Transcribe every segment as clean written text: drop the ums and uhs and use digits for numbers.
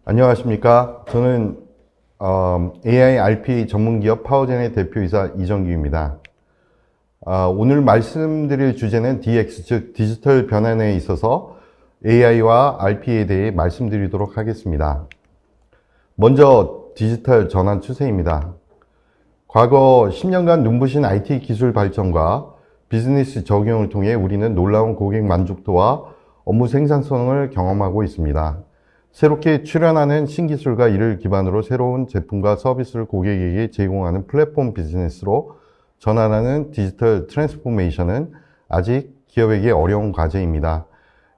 안녕하십니까. 저는 AI RPA 전문기업 파워젠의 대표이사 이정규입니다. 오늘 말씀드릴 주제는 DX, 즉 디지털 변환에 있어서 AI와 RPA에 대해 말씀드리도록 하겠습니다. 먼저 디지털 전환 추세입니다. 과거 10년간 눈부신 IT 기술 발전과 비즈니스 적용을 통해 우리는 놀라운 고객 만족도와 업무 생산성을 경험하고 있습니다. 새롭게 출현하는 신기술과 이를 기반으로 새로운 제품과 서비스를 고객에게 제공하는 플랫폼 비즈니스로 전환하는 디지털 트랜스포메이션은 아직 기업에게 어려운 과제입니다.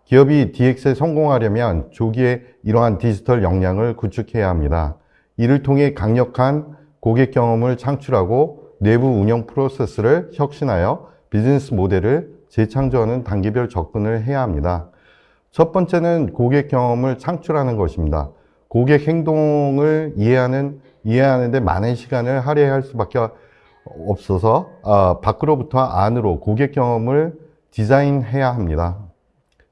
기업이 DX에 성공하려면 조기에 이러한 디지털 역량을 구축해야 합니다. 이를 통해 강력한 고객 경험을 창출하고 내부 운영 프로세스를 혁신하여 비즈니스 모델을 재창조하는 단계별 접근을 해야 합니다. 첫 번째는 고객 경험을 창출하는 것입니다. 고객 행동을 이해하는데 많은 시간을 할애할 수밖에 없어서 밖으로부터 안으로 고객 경험을 디자인해야 합니다.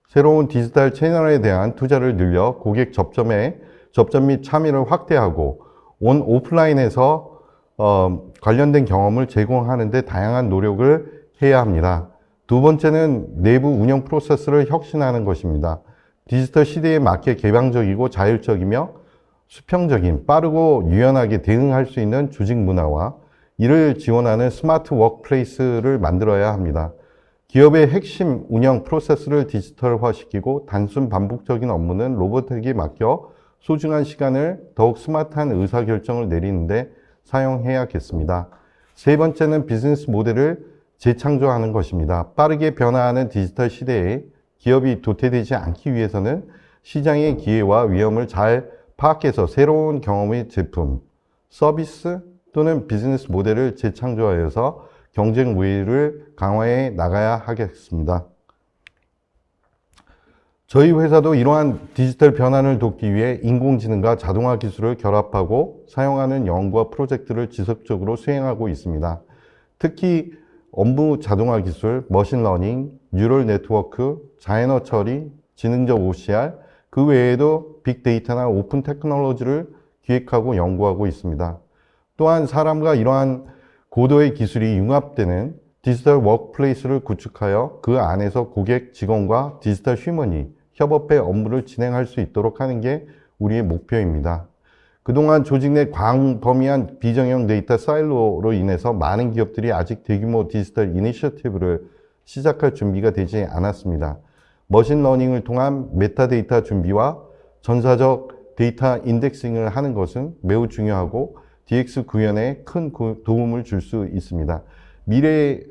새로운 디지털 채널에 대한 투자를 늘려 고객 접점 및 참여를 확대하고 오프라인에서 관련된 경험을 제공하는 데 다양한 노력을 해야 합니다. 두 번째는 내부 운영 프로세스를 혁신하는 것입니다. 디지털 시대에 맞게 개방적이고 자율적이며 수평적인, 빠르고 유연하게 대응할 수 있는 조직 문화와 이를 지원하는 스마트 워크플레이스를 만들어야 합니다. 기업의 핵심 운영 프로세스를 디지털화시키고 단순 반복적인 업무는 로봇에게 맡겨 소중한 시간을 더욱 스마트한 의사결정을 내리는데 사용해야겠습니다. 세 번째는 비즈니스 모델을 재창조하는 것입니다. 빠르게 변화하는 디지털 시대에 기업이 도태되지 않기 위해서는 시장의 기회와 위험을 잘 파악해서 새로운 경험의 제품, 서비스 또는 비즈니스 모델을 재창조하여서 경쟁 우위를 강화해 나가야 하겠습니다. 저희 회사도 이러한 디지털 변환을 돕기 위해 인공지능과 자동화 기술을 결합하고 사용하는 연구와 프로젝트를 지속적으로 수행하고 있습니다. 특히 업무 자동화 기술, 머신러닝, 뉴럴 네트워크, 자연어 처리, 지능적 OCR, 그 외에도 빅데이터나 오픈 테크놀로지를 기획하고 연구하고 있습니다. 또한 사람과 이러한 고도의 기술이 융합되는 디지털 워크플레이스를 구축하여 그 안에서 고객, 직원과 디지털 휴먼이 협업해 업무를 진행할 수 있도록 하는 게 우리의 목표입니다. 그동안 조직 내 광범위한 비정형 데이터 사일로로 인해서 많은 기업들이 아직 대규모 디지털 이니셔티브를 시작할 준비가 되지 않았습니다. 머신러닝을 통한 메타데이터 준비와 전사적 데이터 인덱싱을 하는 것은 매우 중요하고 DX 구현에 큰 도움을 줄 수 있습니다. 미래의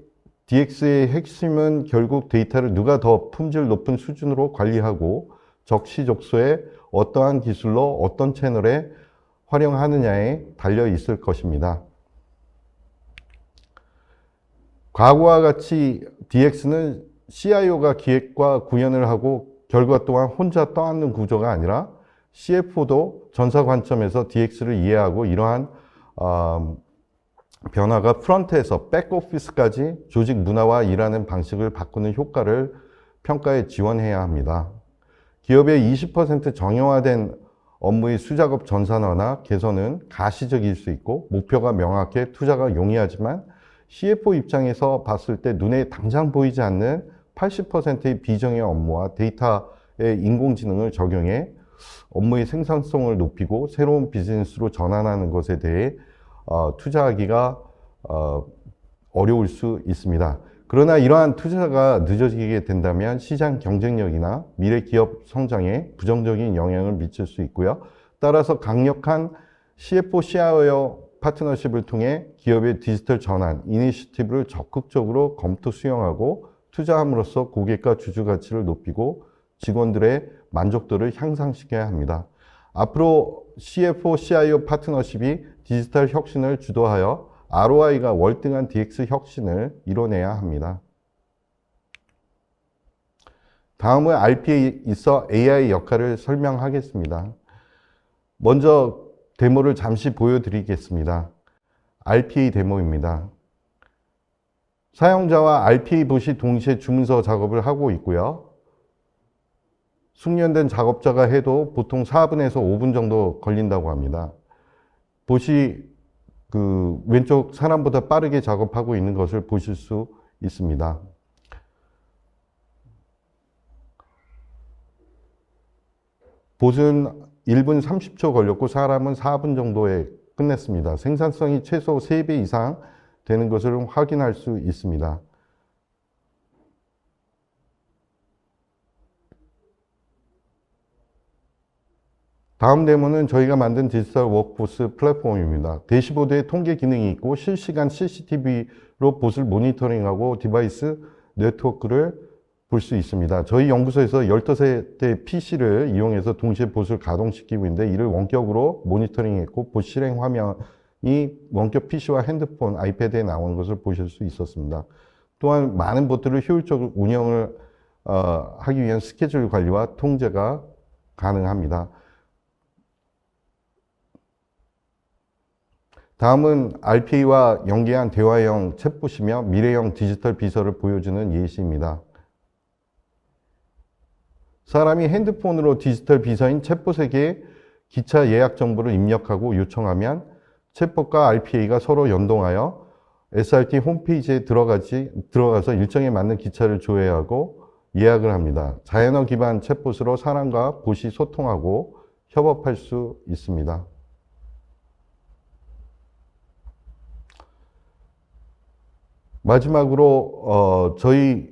DX의 핵심은 결국 데이터를 누가 더 품질 높은 수준으로 관리하고 적시적소에 어떠한 기술로 어떤 채널에 활용하느냐에 달려 있을 것입니다. 과거와 같이 DX는 CIO가 기획과 구현을 하고 결과 또한 혼자 떠안는 구조가 아니라 CFO도 전사 관점에서 DX를 이해하고 이러한 변화가 프런트에서 백오피스까지 조직 문화와 일하는 방식을 바꾸는 효과를 평가에 지원해야 합니다. 기업의 20% 정형화된 업무의 수작업 전산화나 개선은 가시적일 수 있고 목표가 명확해 투자가 용이하지만 CFO 입장에서 봤을 때 눈에 당장 보이지 않는 80%의 비정형 업무와 데이터의 인공지능을 적용해 업무의 생산성을 높이고 새로운 비즈니스로 전환하는 것에 대해 투자하기가 어려울 수 있습니다. 그러나 이러한 투자가 늦어지게 된다면 시장 경쟁력이나 미래 기업 성장에 부정적인 영향을 미칠 수 있고요. 따라서 강력한 CFO, CIO 파트너십을 통해 기업의 디지털 전환, 이니시티브를 적극적으로 검토 수용하고 투자함으로써 고객과 주주 가치를 높이고 직원들의 만족도를 향상시켜야 합니다. 앞으로 CFO, CIO 파트너십이 디지털 혁신을 주도하여 ROI가 월등한 DX 혁신을 이뤄내야 합니다. 다음은 RPA에 있어 AI 역할을 설명하겠습니다. 먼저 데모를 잠시 보여드리겠습니다. RPA 데모입니다. 사용자와 RPA 봇이 동시에 주문서 작업을 하고 있고요. 숙련된 작업자가 해도 보통 4분에서 5분 정도 걸린다고 합니다. 보시 왼쪽 사람보다 빠르게 작업하고 있는 것을 보실 수 있습니다. 봇은 1분 30초 걸렸고 사람은 4분 정도에 끝냈습니다. 생산성이 최소 3배 이상 되는 것을 확인할 수 있습니다. 다음 데모는 저희가 만든 디지털 워크포스 플랫폼입니다. 대시보드에 통계 기능이 있고 실시간 CCTV로 봇을 모니터링하고 디바이스 네트워크를 볼 수 있습니다. 저희 연구소에서 15대 PC를 이용해서 동시에 봇을 가동시키고 있는데 이를 원격으로 모니터링했고 봇 실행 화면이 원격 PC와 핸드폰, 아이패드에 나오는 것을 보실 수 있었습니다. 또한 많은 봇들을 효율적으로 운영을 하기 위한 스케줄 관리와 통제가 가능합니다. 다음은 RPA와 연계한 대화형 챗봇이며 미래형 디지털 비서를 보여주는 예시입니다. 사람이 핸드폰으로 디지털 비서인 챗봇에게 기차 예약 정보를 입력하고 요청하면 챗봇과 RPA가 서로 연동하여 SRT 홈페이지에 들어가서 일정에 맞는 기차를 조회하고 예약을 합니다. 자연어 기반 챗봇으로 사람과 봇이 소통하고 협업할 수 있습니다. 마지막으로 저희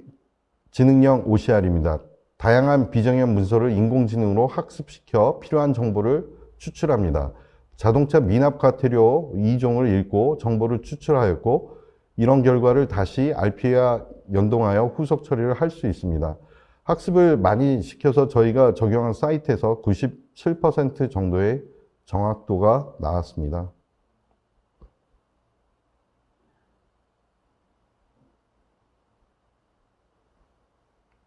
지능형 OCR입니다. 다양한 비정형 문서를 인공지능으로 학습시켜 필요한 정보를 추출합니다. 자동차 미납 과태료 2종을 읽고 정보를 추출하였고 이런 결과를 다시 RPA와 연동하여 후속 처리를 할 수 있습니다. 학습을 많이 시켜서 저희가 적용한 사이트에서 97% 정도의 정확도가 나왔습니다.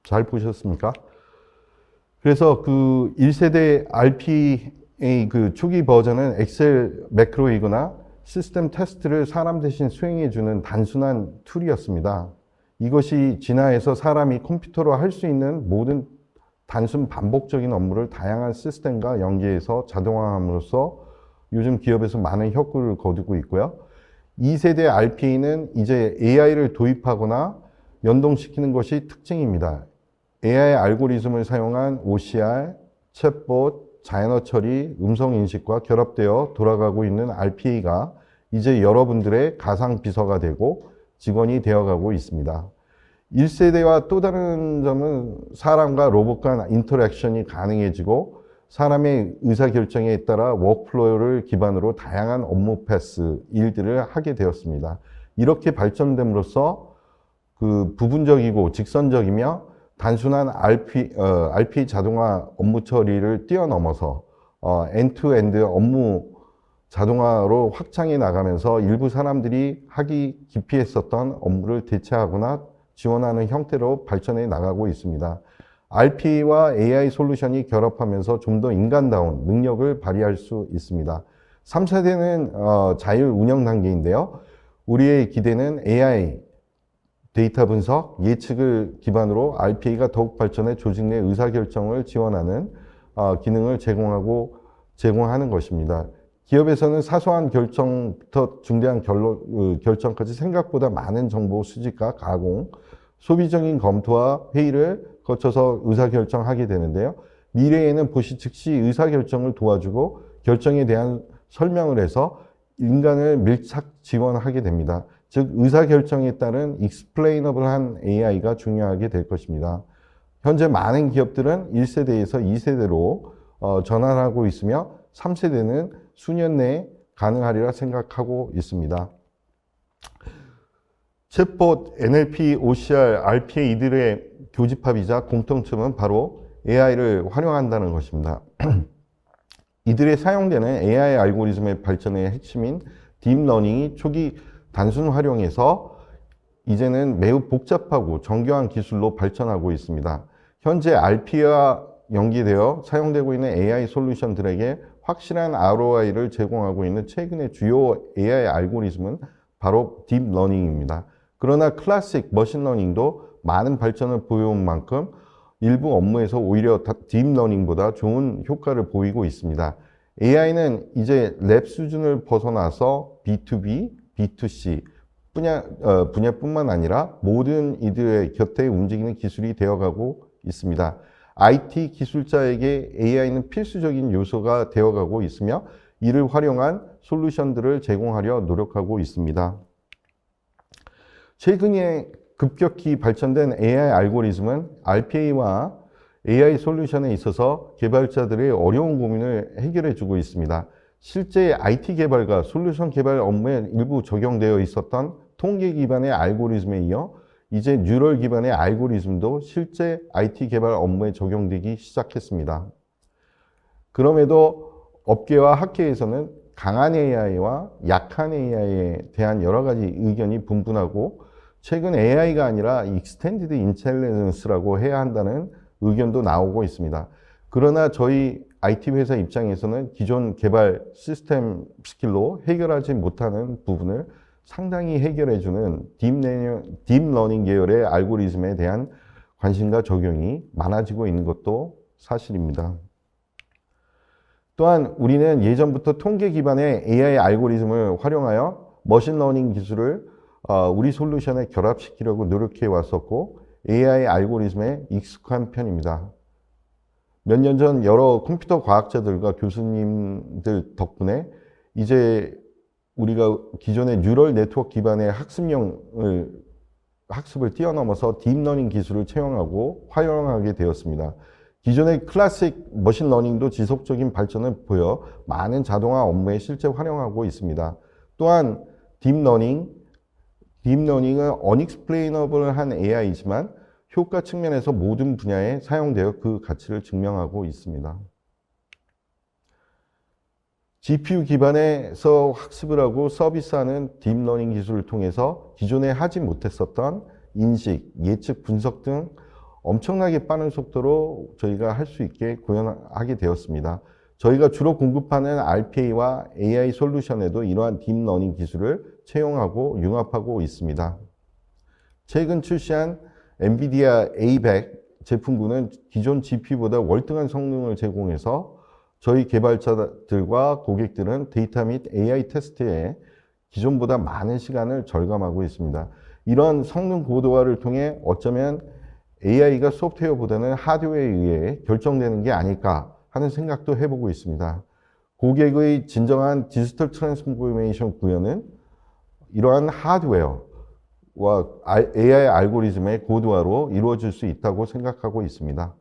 잘 보셨습니까? 그래서 1세대 RPA 초기 버전은 엑셀 매크로이거나 시스템 테스트를 사람 대신 수행해주는 단순한 툴이었습니다. 이것이 진화해서 사람이 컴퓨터로 할 수 있는 모든 단순 반복적인 업무를 다양한 시스템과 연계해서 자동화함으로써 요즘 기업에서 많은 효과를 거두고 있고요. 2세대 RPA는 이제 AI를 도입하거나 연동시키는 것이 특징입니다. AI 알고리즘을 사용한 OCR, 챗봇, 자연어 처리, 음성 인식과 결합되어 돌아가고 있는 RPA가 이제 여러분들의 가상 비서가 되고 직원이 되어가고 있습니다. 1세대와 또 다른 점은 사람과 로봇 간 인터랙션이 가능해지고 사람의 의사결정에 따라 워크플로우를 기반으로 다양한 업무 패스, 일들을 하게 되었습니다. 이렇게 발전됨으로써 부분적이고 직선적이며 단순한 RPA 자동화 업무 처리를 뛰어넘어서 엔드투엔드 업무 자동화로 확장해 나가면서 일부 사람들이 하기 기피했었던 업무를 대체하거나 지원하는 형태로 발전해 나가고 있습니다. RPA와 AI 솔루션이 결합하면서 좀 더 인간다운 능력을 발휘할 수 있습니다. 3세대는 자율 운영 단계인데요. 우리의 기대는 AI, 데이터 분석, 예측을 기반으로 RPA가 더욱 발전해 조직 내 의사결정을 지원하는 기능을 제공하는 것입니다. 기업에서는 사소한 결정부터 중대한 결정까지 생각보다 많은 정보 수집과 가공, 소비적인 검토와 회의를 거쳐서 의사결정하게 되는데요. 미래에는 봇이 즉시 의사결정을 도와주고 결정에 대한 설명을 해서 인간을 밀착 지원하게 됩니다. 즉 의사결정에 따른 익스플레이너블한 AI가 중요하게 될 것입니다. 현재 많은 기업들은 1세대에서 2세대로 전환하고 있으며 3세대는 수년 내에 가능하리라 생각하고 있습니다. 챗봇, NLP, OCR, RPA 이들의 교집합이자 공통점은 바로 AI를 활용한다는 것입니다. 이들에 사용되는 AI 알고리즘의 발전의 핵심인 딥러닝이 초기 단순 활용에서 이제는 매우 복잡하고 정교한 기술로 발전하고 있습니다. 현재 RPA와 연계되어 사용되고 있는 AI 솔루션들에게 확실한 ROI를 제공하고 있는 최근의 주요 AI 알고리즘은 바로 딥러닝입니다. 그러나 클래식 머신러닝도 많은 발전을 보여온 만큼 일부 업무에서 오히려 딥러닝보다 좋은 효과를 보이고 있습니다. AI는 이제 랩 수준을 벗어나서 B2B, B2C 분야뿐만 아니라 모든 이들의 곁에 움직이는 기술이 되어가고 있습니다. IT 기술자에게 AI는 필수적인 요소가 되어가고 있으며 이를 활용한 솔루션들을 제공하려 노력하고 있습니다. 최근에 급격히 발전된 AI 알고리즘은 RPA와 AI 솔루션에 있어서 개발자들의 어려운 고민을 해결해 주고 있습니다. 실제 IT 개발과 솔루션 개발 업무에 일부 적용되어 있었던 통계 기반의 알고리즘에 이어 이제 뉴럴 기반의 알고리즘도 실제 IT 개발 업무에 적용되기 시작했습니다. 그럼에도 업계와 학계에서는 강한 AI와 약한 AI에 대한 여러 가지 의견이 분분하고 최근 AI가 아니라 Extended Intelligence라고 해야 한다는 의견도 나오고 있습니다. 그러나 저희 IT 회사 입장에서는 기존 개발 시스템 스킬로 해결하지 못하는 부분을 상당히 해결해주는 딥러닝 계열의 알고리즘에 대한 관심과 적용이 많아지고 있는 것도 사실입니다. 또한 우리는 예전부터 통계 기반의 AI 알고리즘을 활용하여 머신러닝 기술을 우리 솔루션에 결합시키려고 노력해 왔었고 AI 알고리즘에 익숙한 편입니다. 몇 년 전 여러 컴퓨터 과학자들과 교수님들 덕분에 이제 우리가 기존의 뉴럴 네트워크 기반의 학습을 뛰어넘어서 딥러닝 기술을 채용하고 활용하게 되었습니다. 기존의 클래식 머신러닝도 지속적인 발전을 보여 많은 자동화 업무에 실제 활용하고 있습니다. 또한 딥러닝은 unexplainable한 AI이지만 효과 측면에서 모든 분야에 사용되어 그 가치를 증명하고 있습니다. GPU 기반에서 학습을 하고 서비스하는 딥러닝 기술을 통해서 기존에 하지 못했었던 인식, 예측, 분석 등 엄청나게 빠른 속도로 저희가 할 수 있게 구현하게 되었습니다. 저희가 주로 공급하는 RPA와 AI 솔루션에도 이러한 딥러닝 기술을 채용하고 융합하고 있습니다. 최근 출시한 엔비디아 A100 제품군은 기존 GPU보다 월등한 성능을 제공해서 저희 개발자들과 고객들은 데이터 및 AI 테스트에 기존보다 많은 시간을 절감하고 있습니다. 이런 성능 고도화를 통해 어쩌면 AI가 소프트웨어보다는 하드웨어에 의해 결정되는 게 아닐까 하는 생각도 해보고 있습니다. 고객의 진정한 디지털 트랜스포메이션 구현은 이러한 하드웨어와 AI 알고리즘의 고도화로 이루어질 수 있다고 생각하고 있습니다.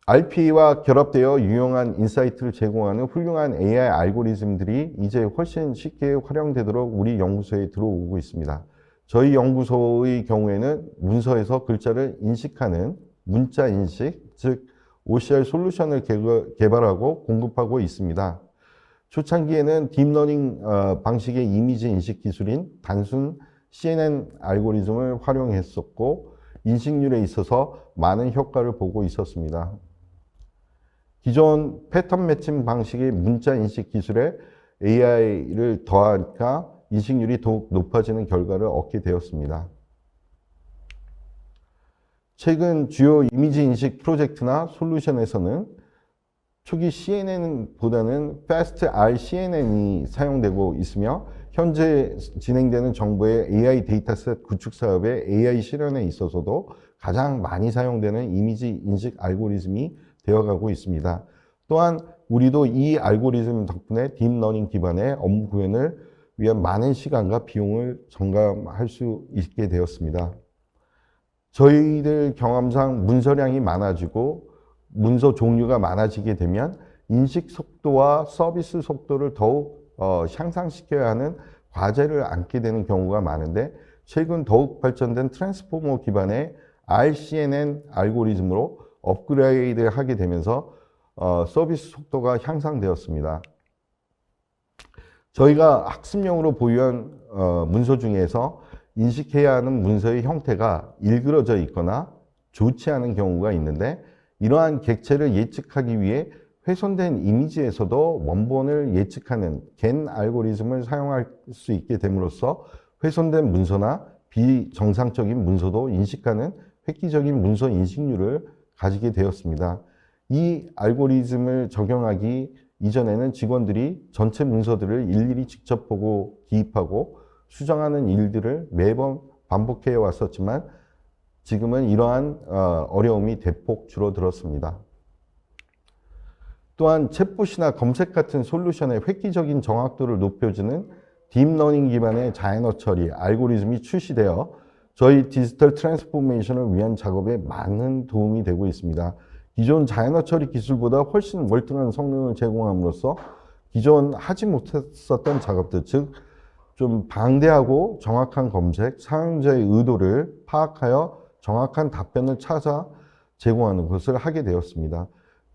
RPA와 결합되어 유용한 인사이트를 제공하는 훌륭한 AI 알고리즘들이 이제 훨씬 쉽게 활용되도록 우리 연구소에 들어오고 있습니다. 저희 연구소의 경우에는 문서에서 글자를 인식하는 문자 인식, 즉 OCR 솔루션을 개발하고 공급하고 있습니다. 초창기에는 딥러닝 방식의 이미지 인식 기술인 단순 CNN 알고리즘을 활용했었고 인식률에 있어서 많은 효과를 보고 있었습니다. 기존 패턴 매칭 방식의 문자 인식 기술에 AI를 더하니까 인식률이 더욱 높아지는 결과를 얻게 되었습니다. 최근 주요 이미지 인식 프로젝트나 솔루션에서는 초기 CNN보다는 Fast RCNN이 사용되고 있으며 현재 진행되는 정부의 AI 데이터셋 구축 사업의 AI 실현에 있어서도 가장 많이 사용되는 이미지 인식 알고리즘이 되어가고 있습니다. 또한 우리도 이 알고리즘 덕분에 딥러닝 기반의 업무 구현을 위한 많은 시간과 비용을 절감할 수 있게 되었습니다. 저희들 경험상 문서량이 많아지고 문서 종류가 많아지게 되면 인식 속도와 서비스 속도를 더욱 향상시켜야 하는 과제를 안게 되는 경우가 많은데 최근 더욱 발전된 트랜스포머 기반의 RCNN 알고리즘으로 업그레이드 하게 되면서 서비스 속도가 향상되었습니다. 저희가 학습용으로 보유한 문서 중에서 인식해야 하는 문서의 형태가 일그러져 있거나 좋지 않은 경우가 있는데 이러한 객체를 예측하기 위해 훼손된 이미지에서도 원본을 예측하는 겐 알고리즘을 사용할 수 있게 됨으로써 훼손된 문서나 비정상적인 문서도 인식하는 획기적인 문서 인식률을 가지게 되었습니다. 이 알고리즘을 적용하기 이전에는 직원들이 전체 문서들을 일일이 직접 보고 기입하고 수정하는 일들을 매번 반복해 왔었지만 지금은 이러한 어려움이 대폭 줄어들었습니다. 또한 챗봇이나 검색 같은 솔루션의 획기적인 정확도를 높여주는 딥러닝 기반의 자연어 처리 알고리즘이 출시되어 저희 디지털 트랜스포메이션을 위한 작업에 많은 도움이 되고 있습니다. 기존 자연어 처리 기술보다 훨씬 월등한 성능을 제공함으로써 기존 하지 못했었던 작업들, 즉 좀 방대하고 정확한 검색, 사용자의 의도를 파악하여 정확한 답변을 찾아 제공하는 것을 하게 되었습니다.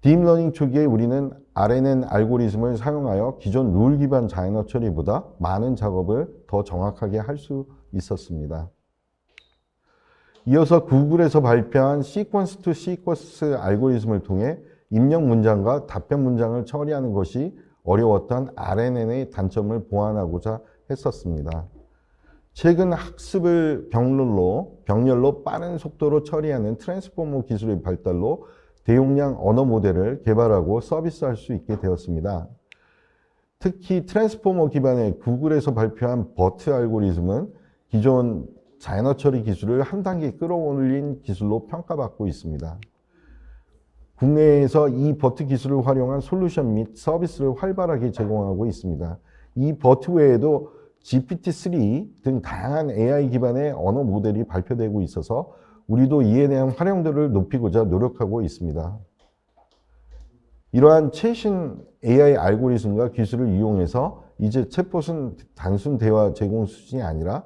딥러닝 초기에 우리는 RNN 알고리즘을 사용하여 기존 룰 기반 자연어 처리보다 많은 작업을 더 정확하게 할 수 있었습니다. 이어서 구글에서 발표한 시퀀스 투 시퀀스 알고리즘을 통해 입력 문장과 답변 문장을 처리하는 것이 어려웠던 RNN의 단점을 보완하고자 했었습니다. 최근 학습을 병렬로 빠른 속도로 처리하는 트랜스포머 기술의 발달로 대용량 언어 모델을 개발하고 서비스할 수 있게 되었습니다. 특히 트랜스포머 기반의 구글에서 발표한 버트 알고리즘은 기존 자연어 처리 기술을 한 단계 끌어올린 기술로 평가받고 있습니다. 국내에서 이 버트 기술을 활용한 솔루션 및 서비스를 활발하게 제공하고 있습니다. 이 버트 외에도 GPT-3 등 다양한 AI 기반의 언어 모델이 발표되고 있어서 우리도 이에 대한 활용도를 높이고자 노력하고 있습니다. 이러한 최신 AI 알고리즘과 기술을 이용해서 이제 챗봇은 단순 대화 제공 수준이 아니라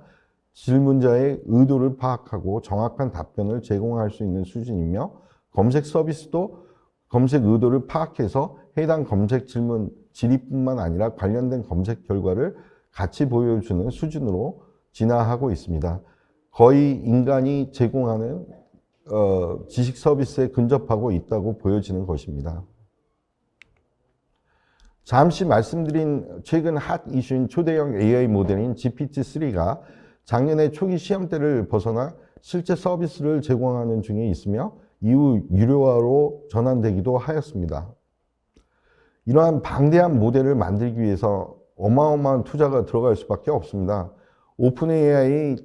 질문자의 의도를 파악하고 정확한 답변을 제공할 수 있는 수준이며 검색 서비스도 검색 의도를 파악해서 해당 검색 질문 질의뿐만 아니라 관련된 검색 결과를 같이 보여주는 수준으로 진화하고 있습니다. 거의 인간이 제공하는 지식 서비스에 근접하고 있다고 보여지는 것입니다. 잠시 말씀드린 최근 핫 이슈인 초대형 AI 모델인 GPT-3가 작년에 초기 시험대를 벗어나 실제 서비스를 제공하는 중에 있으며 이후 유료화로 전환되기도 하였습니다. 이러한 방대한 모델을 만들기 위해서 어마어마한 투자가 들어갈 수밖에 없습니다. 오픈 AI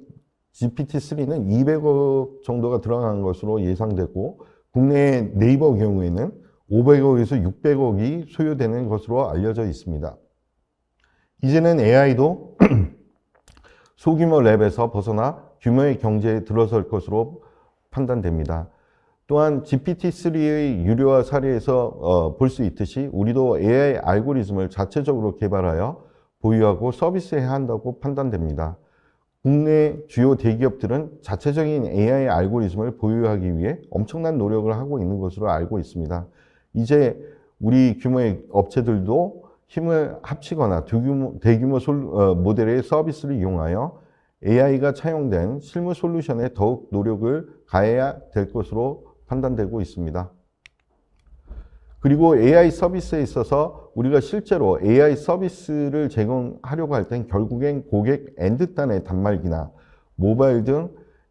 GPT-3는 200억 정도가 들어간 것으로 예상되고 국내 네이버 경우에는 500억에서 600억이 소요되는 것으로 알려져 있습니다. 이제는 AI도 소규모 랩에서 벗어나 규모의 경제에 들어설 것으로 판단됩니다. 또한 GPT-3의 유료화 사례에서 볼 수 있듯이 우리도 AI 알고리즘을 자체적으로 개발하여 보유하고 서비스해야 한다고 판단됩니다. 국내 주요 대기업들은 자체적인 AI 알고리즘을 보유하기 위해 엄청난 노력을 하고 있는 것으로 알고 있습니다. 이제 우리 규모의 업체들도 힘을 합치거나 대규모 모델의 서비스를 이용하여 AI가 차용된 실무 솔루션에 더욱 노력을 가해야 될 것으로 판단되고 있습니다. 그리고 AI 서비스에 있어서 우리가 실제로 AI 서비스를 제공하려고 할 땐 결국엔 고객 엔드단의 단말기나 모바일 등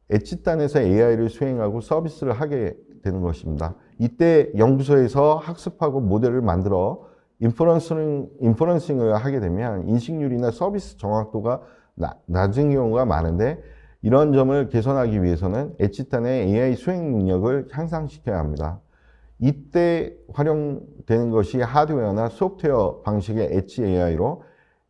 엣지단에서 AI를 수행하고 서비스를 하게 되는 것입니다. 이때 연구소에서 학습하고 모델을 만들어 인퍼런싱을 하게 되면 인식률이나 서비스 정확도가 낮은 경우가 많은데 이런 점을 개선하기 위해서는 엣지단의 AI 수행 능력을 향상시켜야 합니다. 이때 활용되는 것이 하드웨어나 소프트웨어 방식의 엣지 AI로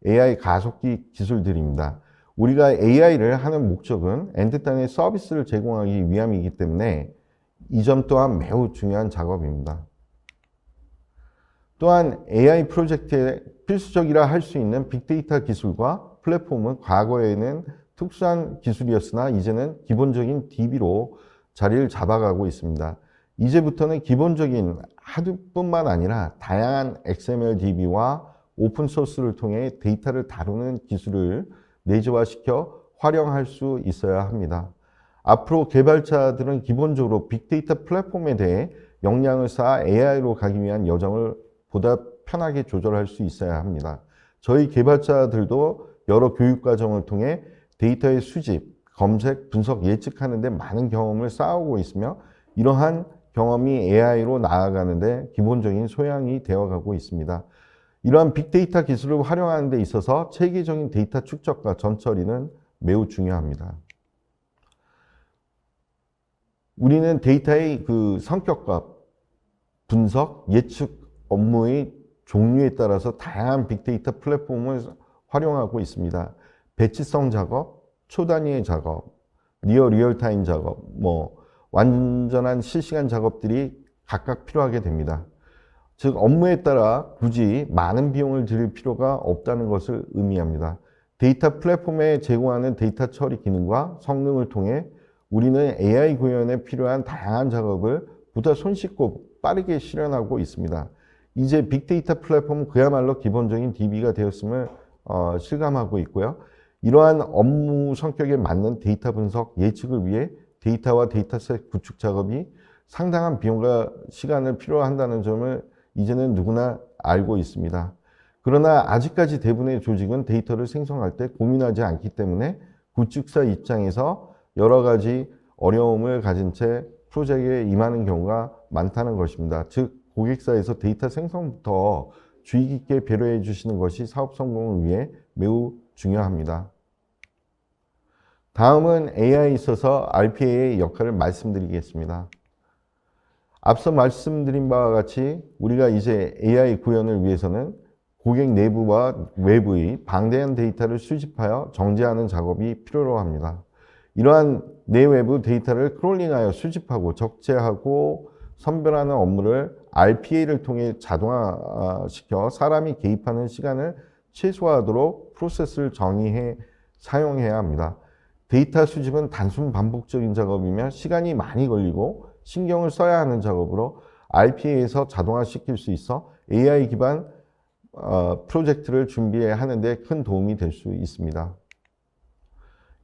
AI 가속기 기술들입니다. 우리가 AI를 하는 목적은 엔드단의 서비스를 제공하기 위함이기 때문에 이 점 또한 매우 중요한 작업입니다. 또한 AI 프로젝트에 필수적이라 할 수 있는 빅데이터 기술과 플랫폼은 과거에는 특수한 기술이었으나 이제는 기본적인 DB로 자리를 잡아가고 있습니다. 이제부터는 기본적인 하드뿐만 아니라 다양한 XML DB와 오픈소스를 통해 데이터를 다루는 기술을 내재화시켜 활용할 수 있어야 합니다. 앞으로 개발자들은 기본적으로 빅데이터 플랫폼에 대해 역량을 쌓아 AI로 가기 위한 여정을 보다 편하게 조절할 수 있어야 합니다. 저희 개발자들도 여러 교육 과정을 통해 데이터의 수집, 검색, 분석, 예측하는 데 많은 경험을 쌓아오고 있으며 이러한 경험이 AI로 나아가는데 기본적인 소양이 되어가고 있습니다. 이러한 빅데이터 기술을 활용하는 데 있어서 체계적인 데이터 축적과 전처리는 매우 중요합니다. 우리는 데이터의 그 성격과 분석, 예측 업무의 종류에 따라서 다양한 빅데이터 플랫폼을 활용하고 있습니다. 배치성 작업, 초단위의 작업, 리얼타임 작업, 완전한 실시간 작업들이 각각 필요하게 됩니다. 즉, 업무에 따라 굳이 많은 비용을 들일 필요가 없다는 것을 의미합니다. 데이터 플랫폼에 제공하는 데이터 처리 기능과 성능을 통해 우리는 AI 구현에 필요한 다양한 작업을 보다 손쉽고 빠르게 실현하고 있습니다. 이제 빅데이터 플랫폼은 그야말로 기본적인 DB가 되었음을 실감하고 있고요. 이러한 업무 성격에 맞는 데이터 분석, 예측을 위해 데이터와 데이터셋 구축 작업이 상당한 비용과 시간을 필요한다는 점을 이제는 누구나 알고 있습니다. 그러나 아직까지 대부분의 조직은 데이터를 생성할 때 고민하지 않기 때문에 구축사 입장에서 여러 가지 어려움을 가진 채 프로젝트에 임하는 경우가 많다는 것입니다. 즉, 고객사에서 데이터 생성부터 주의 깊게 배려해 주시는 것이 사업 성공을 위해 매우 중요합니다. 다음은 AI에 있어서 RPA의 역할을 말씀드리겠습니다. 앞서 말씀드린 바와 같이 우리가 이제 AI 구현을 위해서는 고객 내부와 외부의 방대한 데이터를 수집하여 정제하는 작업이 필요로 합니다. 이러한 내외부 데이터를 크롤링하여 수집하고 적재하고 선별하는 업무를 RPA를 통해 자동화시켜 사람이 개입하는 시간을 최소화하도록 프로세스를 정의해 사용해야 합니다. 데이터 수집은 단순 반복적인 작업이며 시간이 많이 걸리고 신경을 써야 하는 작업으로 RPA에서 자동화시킬 수 있어 AI 기반 프로젝트를 준비하는 데 큰 도움이 될 수 있습니다.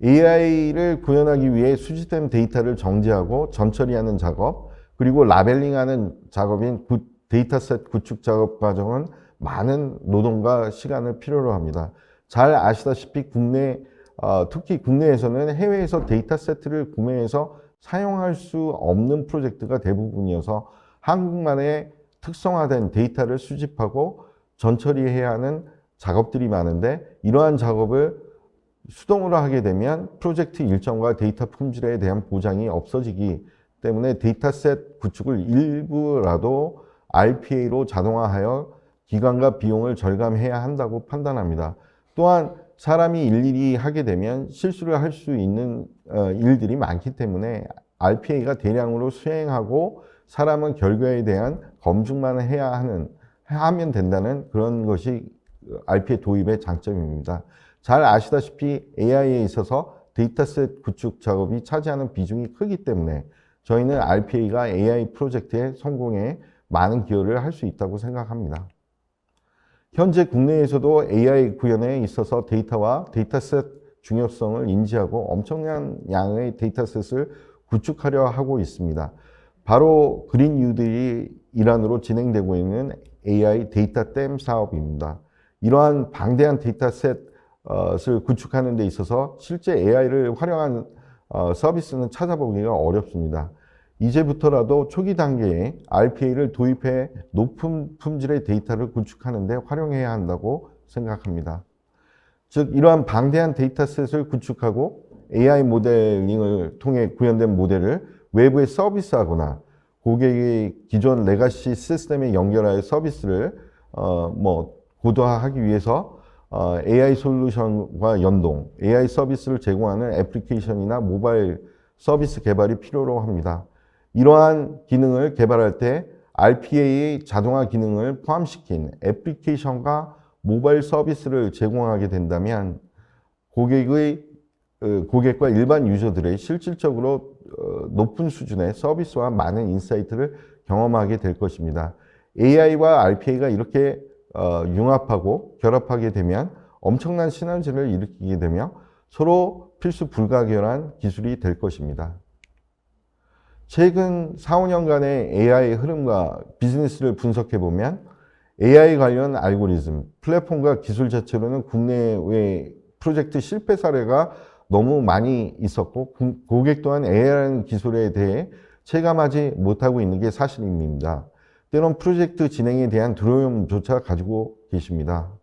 AI를 구현하기 위해 수집된 데이터를 정제하고 전처리하는 작업, 그리고 라벨링하는 작업인 데이터셋 구축 작업 과정은 많은 노동과 시간을 필요로 합니다. 잘 아시다시피 특히 국내에서는 해외에서 데이터세트를 구매해서 사용할 수 없는 프로젝트가 대부분이어서 한국만의 특성화된 데이터를 수집하고 전처리해야 하는 작업들이 많은데 이러한 작업을 수동으로 하게 되면 프로젝트 일정과 데이터 품질에 대한 보장이 없어지기 때문에 데이터셋 구축을 일부라도 RPA로 자동화하여 기간과 비용을 절감해야 한다고 판단합니다. 또한 사람이 일일이 하게 되면 실수를 할 수 있는 일들이 많기 때문에 RPA가 대량으로 수행하고 사람은 결과에 대한 검증만 하면 된다는 그런 것이 RPA 도입의 장점입니다. 잘 아시다시피 AI에 있어서 데이터셋 구축 작업이 차지하는 비중이 크기 때문에 저희는 RPA가 AI 프로젝트의 성공에 많은 기여를 할 수 있다고 생각합니다. 현재 국내에서도 AI 구현에 있어서 데이터와 데이터셋 중요성을 인지하고 엄청난 양의 데이터셋을 구축하려 하고 있습니다. 바로 그린 뉴딜이 일환으로 진행되고 있는 AI 데이터 댐 사업입니다. 이러한 방대한 데이터셋을 구축하는 데 있어서 실제 AI를 활용한 서비스는 찾아보기가 어렵습니다. 이제부터라도 초기 단계에 RPA를 도입해 높은 품질의 데이터를 구축하는 데 활용해야 한다고 생각합니다. 즉, 이러한 방대한 데이터셋을 구축하고 AI 모델링을 통해 구현된 모델을 외부에 서비스하거나 고객의 기존 레가시 시스템에 연결하여 서비스를 고도화하기 위해서 AI 솔루션과 연동, AI 서비스를 제공하는 애플리케이션이나 모바일 서비스 개발이 필요로 합니다. 이러한 기능을 개발할 때 RPA의 자동화 기능을 포함시킨 애플리케이션과 모바일 서비스를 제공하게 된다면 고객과 일반 유저들의 실질적으로 높은 수준의 서비스와 많은 인사이트를 경험하게 될 것입니다. AI와 RPA가 이렇게 융합하고 결합하게 되면 엄청난 시너지를 일으키게 되며 서로 필수 불가결한 기술이 될 것입니다. 최근 4, 5년간의 AI 흐름과 비즈니스를 분석해 보면 AI 관련 알고리즘, 플랫폼과 기술 자체로는 국내외 프로젝트 실패 사례가 너무 많이 있었고 고객 또한 AI라는 기술에 대해 체감하지 못하고 있는 게 사실입니다. 때론 프로젝트 진행에 대한 두려움조차 가지고 계십니다.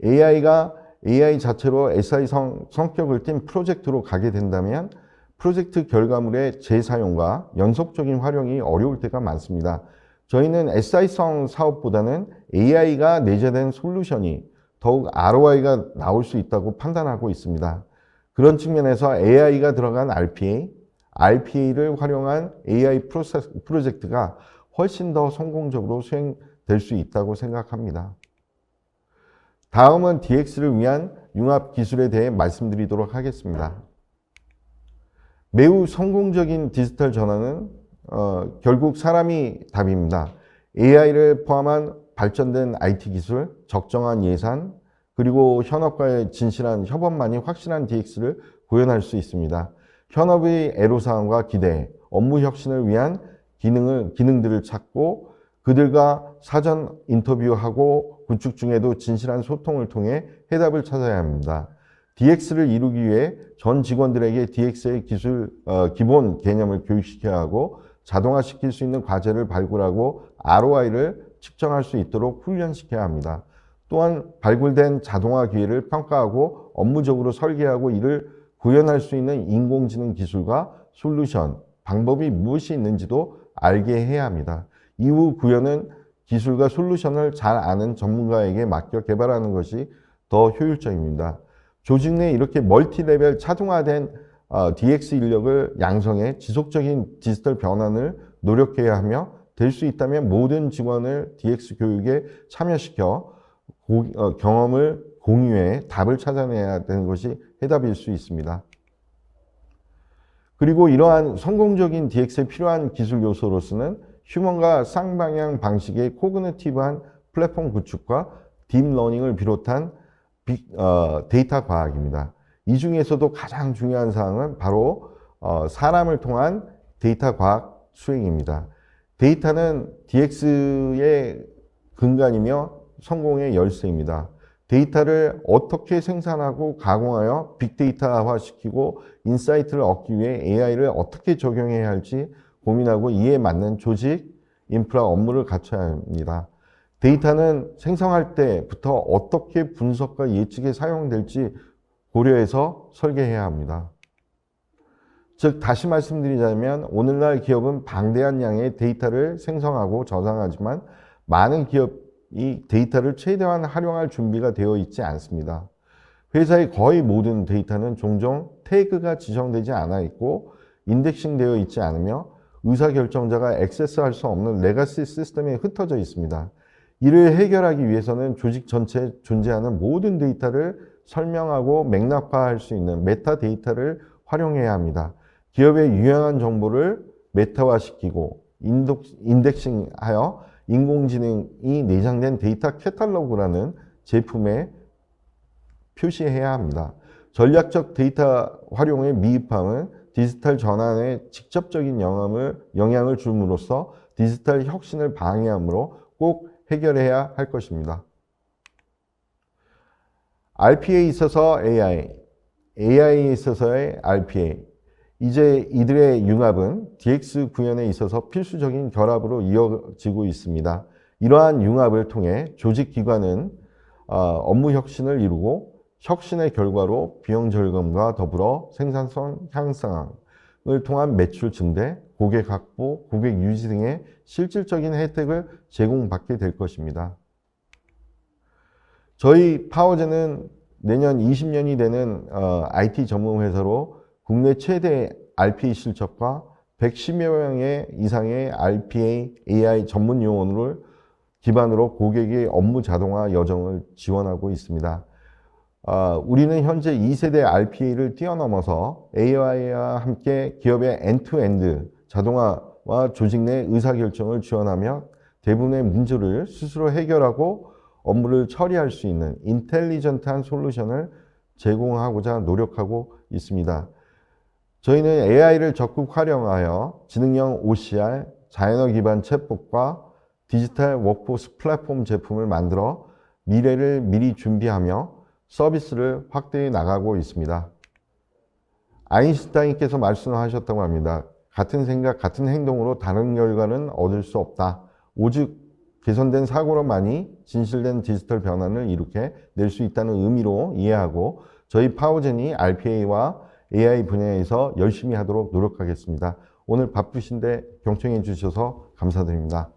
AI가 AI 자체로 SI 성격을 띤 프로젝트로 가게 된다면 프로젝트 결과물의 재사용과 연속적인 활용이 어려울 때가 많습니다. 저희는 SI성 사업보다는 AI가 내재된 솔루션이 더욱 ROI가 나올 수 있다고 판단하고 있습니다. 그런 측면에서 AI가 들어간 RPA를 활용한 AI 프로젝트가 훨씬 더 성공적으로 수행될 수 있다고 생각합니다. 다음은 DX를 위한 융합 기술에 대해 말씀드리도록 하겠습니다. 매우 성공적인 디지털 전환은 결국 사람이 답입니다. AI를 포함한 발전된 IT 기술, 적정한 예산, 그리고 현업과의 진실한 협업만이 확실한 DX를 구현할 수 있습니다. 현업의 애로사항과 기대, 업무 혁신을 위한 기능들을 찾고 그들과 사전 인터뷰하고 구축 중에도 진실한 소통을 통해 해답을 찾아야 합니다. DX를 이루기 위해 전 직원들에게 DX의 기본 개념을 교육시켜야 하고 자동화시킬 수 있는 과제를 발굴하고 ROI를 측정할 수 있도록 훈련시켜야 합니다. 또한 발굴된 자동화 기회를 평가하고 업무적으로 설계하고 이를 구현할 수 있는 인공지능 기술과 솔루션, 방법이 무엇이 있는지도 알게 해야 합니다. 이후 구현은 기술과 솔루션을 잘 아는 전문가에게 맡겨 개발하는 것이 더 효율적입니다. 조직 내 이렇게 멀티레벨 차등화된 DX 인력을 양성해 지속적인 디지털 변환을 노력해야 하며 될 수 있다면 모든 직원을 DX 교육에 참여시켜 경험을 공유해 답을 찾아내야 되는 것이 해답일 수 있습니다. 그리고 이러한 성공적인 DX에 필요한 기술 요소로서는 휴먼과 쌍방향 방식의 코그니티브한 플랫폼 구축과 딥러닝을 비롯한 데이터 과학입니다. 이 중에서도 가장 중요한 사항은 바로 사람을 통한 데이터 과학 수행입니다. 데이터는 DX의 근간이며 성공의 열쇠입니다. 데이터를 어떻게 생산하고 가공하여 빅데이터화 시키고 인사이트를 얻기 위해 AI를 어떻게 적용해야 할지 고민하고 이에 맞는 조직, 인프라, 업무를 갖춰야 합니다. 데이터는 생성할 때부터 어떻게 분석과 예측에 사용될지 고려해서 설계해야 합니다. 즉 다시 말씀드리자면 오늘날 기업은 방대한 양의 데이터를 생성하고 저장하지만 많은 기업이 데이터를 최대한 활용할 준비가 되어 있지 않습니다. 회사의 거의 모든 데이터는 종종 태그가 지정되지 않아 있고 인덱싱 되어 있지 않으며 의사결정자가 액세스할 수 없는 레가시 시스템에 흩어져 있습니다. 이를 해결하기 위해서는 조직 전체에 존재하는 모든 데이터를 설명하고 맥락화할 수 있는 메타데이터를 활용해야 합니다. 기업의 유용한 정보를 메타화시키고 인덱싱하여 인공지능이 내장된 데이터 캐탈로그라는 제품에 표시해야 합니다. 전략적 데이터 활용의 미흡함은 디지털 전환에 직접적인 영향을 줌으로써 디지털 혁신을 방해하므로 꼭 해결해야 할 것입니다. RPA에 있어서 AI에 있어서의 RPA. 이제 이들의 융합은 DX 구현에 있어서 필수적인 결합으로 이어지고 있습니다. 이러한 융합을 통해 조직기관은 업무 혁신을 이루고 혁신의 결과로 비용 절감과 더불어 생산성 향상을 통한 매출 증대, 고객 확보, 고객 유지 등의 실질적인 혜택을 제공받게 될 것입니다. 저희 파워젠은 내년 20년이 되는 IT 전문 회사로 국내 최대 RPA 실적과 110여 명의 이상의 RPA AI 전문 요원을 기반으로 고객의 업무 자동화 여정을 지원하고 있습니다. 우리는 현재 2세대 RPA를 뛰어넘어서 AI와 함께 기업의 엔드투엔드 자동화와 조직 내 의사결정을 지원하며 대부분의 문제를 스스로 해결하고 업무를 처리할 수 있는 인텔리전트한 솔루션을 제공하고자 노력하고 있습니다. 저희는 AI를 적극 활용하여 지능형 OCR, 자연어 기반 챗봇과 디지털 워크포스 플랫폼 제품을 만들어 미래를 미리 준비하며 서비스를 확대해 나가고 있습니다. 아인슈타인께서 말씀하셨다고 합니다. 같은 생각, 같은 행동으로 다른 결과는 얻을 수 없다. 오직 개선된 사고로만이 진실된 디지털 변화를 이렇게 낼 수 있다는 의미로 이해하고 저희 파워젠이 RPA와 AI 분야에서 열심히 하도록 노력하겠습니다. 오늘 바쁘신데 경청해 주셔서 감사드립니다.